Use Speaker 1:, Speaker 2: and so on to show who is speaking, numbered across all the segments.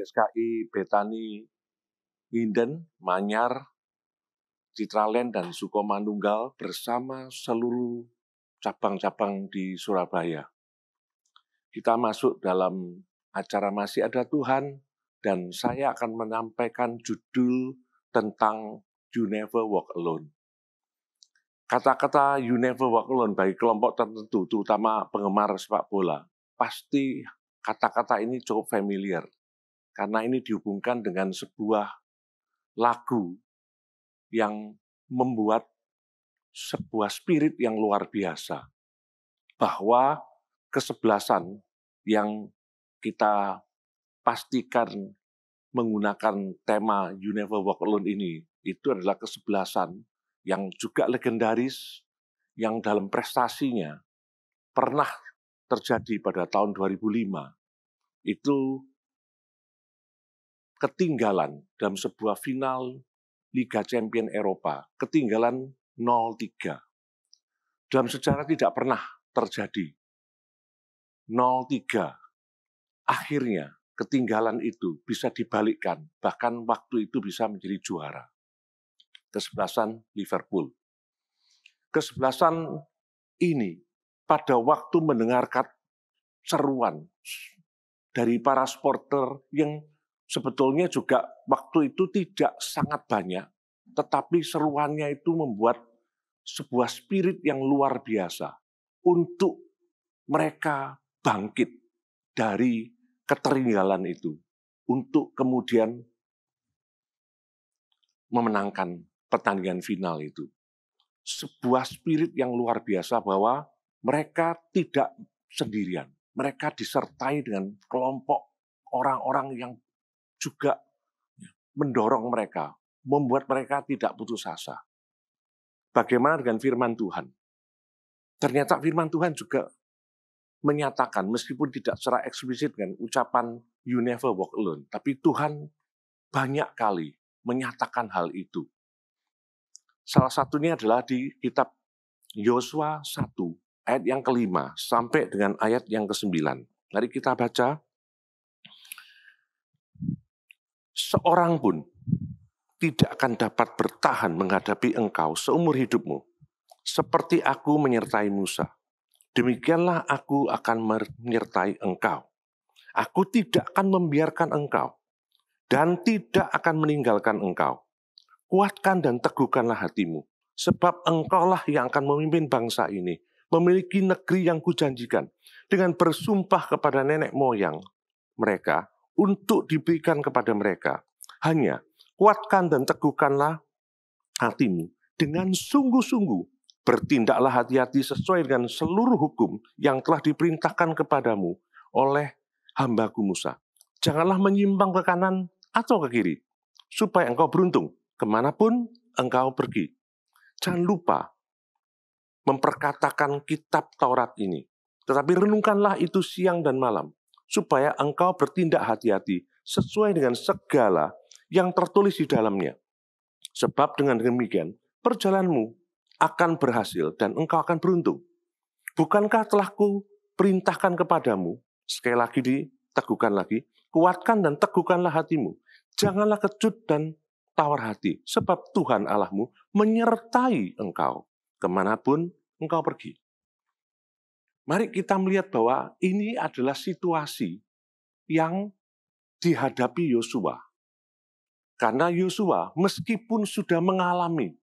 Speaker 1: GSKI Betani Nginden, Manyar, Citraland, dan Sukomanunggal bersama seluruh cabang-cabang di Surabaya. Kita masuk dalam acara Masih Ada Tuhan, dan saya akan menyampaikan judul tentang You Never Walk Alone. Kata-kata You Never Walk Alone bagi kelompok tertentu, terutama penggemar sepak bola, pasti kata-kata ini cukup familiar, karena ini dihubungkan dengan sebuah lagu yang membuat sebuah spirit yang luar biasa, bahwa kesebelasan yang kita pastikan menggunakan tema You Never Walk Alone ini, itu adalah kesebelasan yang juga legendaris, yang dalam prestasinya pernah terjadi pada tahun 2005. Itu ketinggalan dalam sebuah final Liga Champions Eropa, ketinggalan 0-3. Dalam sejarah tidak pernah terjadi 0-3. Akhirnya ketinggalan itu bisa dibalikkan, bahkan waktu itu bisa menjadi juara. Kesebelasan Liverpool. Kesebelasan ini pada waktu mendengarkan seruan dari para supporter yang sebetulnya juga waktu itu tidak sangat banyak, tetapi seruannya itu membuat sebuah spirit yang luar biasa untuk mereka bangkit dari ketertinggalan itu, untuk kemudian memenangkan pertandingan final itu. Sebuah spirit yang luar biasa bahwa mereka tidak sendirian. Mereka disertai dengan kelompok orang-orang yang juga mendorong mereka, membuat mereka tidak putus asa. Bagaimana dengan firman Tuhan? Ternyata firman Tuhan juga menyatakan, meskipun tidak secara eksplisit dengan ucapan You Never Walk Alone, tapi Tuhan banyak kali menyatakan hal itu. Salah satunya adalah di kitab Yosua 1, ayat yang ke-5 sampai dengan ayat yang ke-9. Mari kita baca. Seorang pun tidak akan dapat bertahan menghadapi engkau seumur hidupmu, seperti aku menyertai Musa. Demikianlah aku akan menyertai engkau. Aku tidak akan membiarkan engkau, dan tidak akan meninggalkan engkau. Kuatkan dan teguhkanlah hatimu, sebab engkaulah yang akan memimpin bangsa ini, memiliki negeri yang kujanjikan, dengan bersumpah kepada nenek moyang mereka, untuk diberikan kepada mereka. Hanya kuatkan dan teguhkanlah hatimu dengan sungguh-sungguh. Bertindaklah hati-hati sesuai dengan seluruh hukum yang telah diperintahkan kepadamu oleh hambaku Musa. Janganlah menyimpang ke kanan atau ke kiri, supaya engkau beruntung kemanapun engkau pergi. Jangan lupa memperkatakan kitab Taurat ini, tetapi renungkanlah itu siang dan malam, supaya engkau bertindak hati-hati sesuai dengan segala yang tertulis di dalamnya. Sebab dengan demikian, perjalananmu akan berhasil dan engkau akan beruntung. Bukankah telah kuperintahkan kepadamu, sekali lagi diteguhkan lagi, kuatkan dan teguhkanlah hatimu. Janganlah kecut dan tawar hati, sebab Tuhan Allahmu menyertai engkau kemanapun engkau pergi. Mari kita melihat bahwa ini adalah situasi yang dihadapi Yosua. Karena Yosua meskipun sudah mengalami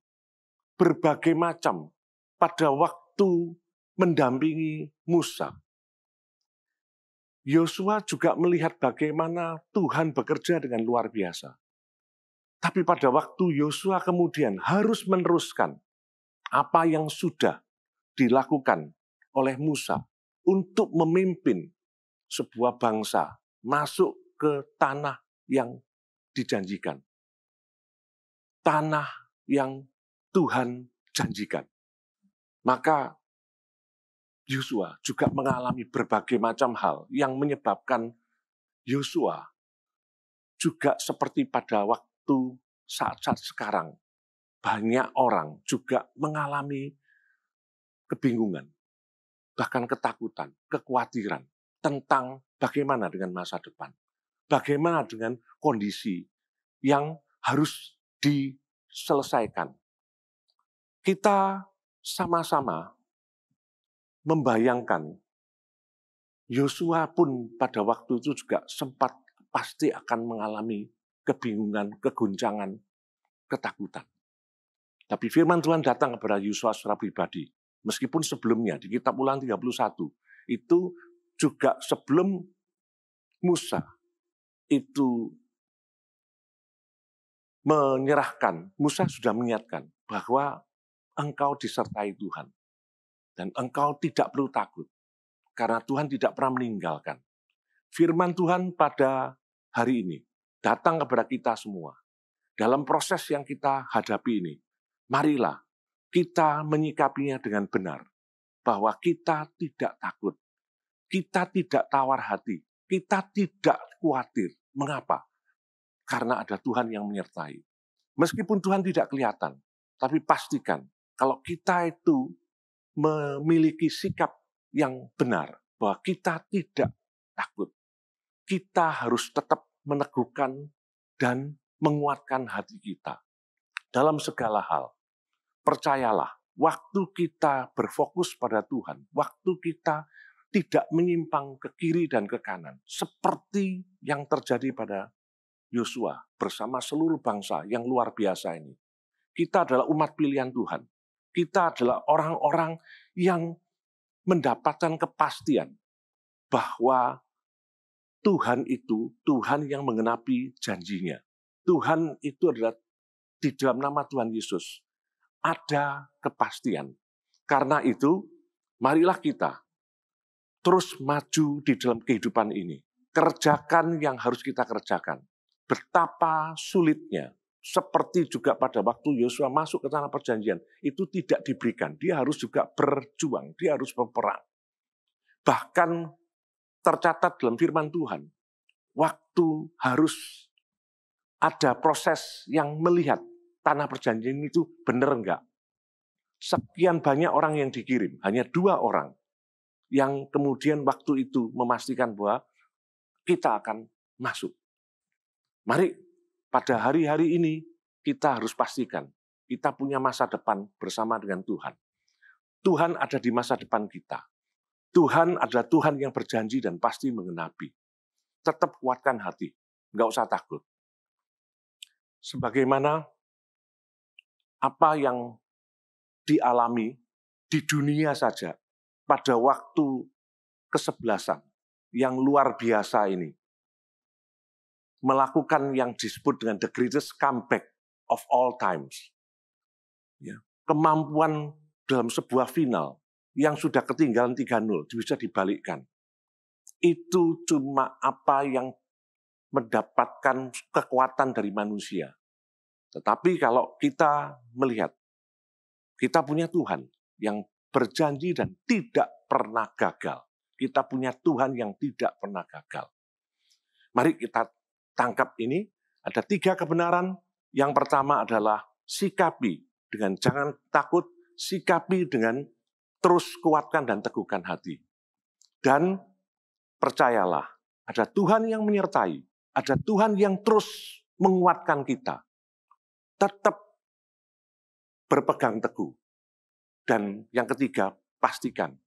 Speaker 1: berbagai macam pada waktu mendampingi Musa, Yosua juga melihat bagaimana Tuhan bekerja dengan luar biasa. Tapi pada waktu Yosua kemudian harus meneruskan apa yang sudah dilakukan oleh Musa untuk memimpin sebuah bangsa masuk ke tanah yang dijanjikan. Tanah yang Tuhan janjikan. Maka Yosua juga mengalami berbagai macam hal yang menyebabkan Yosua juga seperti pada waktu saat-saat sekarang. Banyak orang juga mengalami kebingungan, bahkan ketakutan, kekhawatiran tentang bagaimana dengan masa depan. bagaimana dengan kondisi yang harus diselesaikan. Kita sama-sama membayangkan Yosua pun pada waktu itu juga sempat pasti akan mengalami kebingungan, keguncangan, ketakutan. Tapi firman Tuhan datang kepada Yosua secara pribadi. Meskipun sebelumnya di kitab Ulangan 31, itu juga sebelum Musa itu menyerahkan, Musa sudah mengingatkan bahwa engkau disertai Tuhan. Dan engkau tidak perlu takut, karena Tuhan tidak pernah meninggalkan. Firman Tuhan pada hari ini datang kepada kita semua. Dalam proses yang kita hadapi ini, marilah kita menyikapinya dengan benar. Bahwa kita tidak takut, kita tidak tawar hati, kita tidak khawatir. Mengapa? Karena ada Tuhan yang menyertai. Meskipun Tuhan tidak kelihatan, tapi pastikan kalau kita itu memiliki sikap yang benar, bahwa kita tidak takut. Kita harus tetap meneguhkan dan menguatkan hati kita. Dalam segala hal, percayalah, waktu kita berfokus pada Tuhan, waktu kita tidak menyimpang ke kiri dan ke kanan, seperti yang terjadi pada Yosua bersama seluruh bangsa yang luar biasa ini. Kita adalah umat pilihan Tuhan. Kita adalah orang-orang yang mendapatkan kepastian bahwa Tuhan itu Tuhan yang menggenapi janjinya. Tuhan itu adalah di dalam nama Tuhan Yesus ada kepastian. Karena itu, marilah kita terus maju di dalam kehidupan ini. Kerjakan yang harus kita kerjakan. Betapa sulitnya, seperti juga pada waktu Yosua masuk ke tanah perjanjian, itu tidak diberikan. Dia harus juga berjuang, dia harus berperang. Bahkan tercatat dalam firman Tuhan, waktu harus ada proses yang melihat tanah perjanjian itu benar enggak. Sekian banyak orang yang dikirim, hanya 2 orang yang kemudian waktu itu memastikan bahwa kita akan masuk. Mari pada hari-hari ini kita harus pastikan kita punya masa depan bersama dengan Tuhan. Tuhan ada di masa depan kita. Tuhan adalah Tuhan yang berjanji dan pasti mengenapi. Tetap kuatkan hati, nggak usah takut. Sebagaimana apa yang dialami di dunia saja pada waktu kesebelasan yang luar biasa ini, melakukan yang disebut dengan the greatest comeback of all times. Ya, kemampuan dalam sebuah final yang sudah ketinggalan 3-0 bisa dibalikkan. Itu cuma apa yang mendapatkan kekuatan dari manusia. Tetapi kalau kita melihat, kita punya Tuhan yang berjanji dan tidak pernah gagal. Kita punya Tuhan yang tidak pernah gagal. Mari kita tangkap ini, ada 3 kebenaran. Yang pertama adalah sikapi dengan jangan takut, sikapi dengan terus kuatkan dan teguhkan hati. Dan percayalah, ada Tuhan yang menyertai, ada Tuhan yang terus menguatkan kita. Tetap berpegang teguh. Dan yang ketiga, pastikan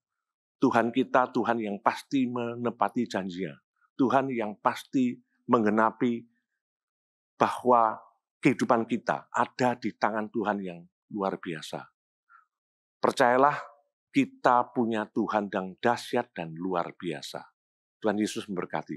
Speaker 1: Tuhan kita, Tuhan yang pasti menepati janjinya. Tuhan yang pasti menggenapi bahwa kehidupan kita ada di tangan Tuhan yang luar biasa. Percayalah, kita punya Tuhan yang dahsyat dan luar biasa. Tuhan Yesus memberkati.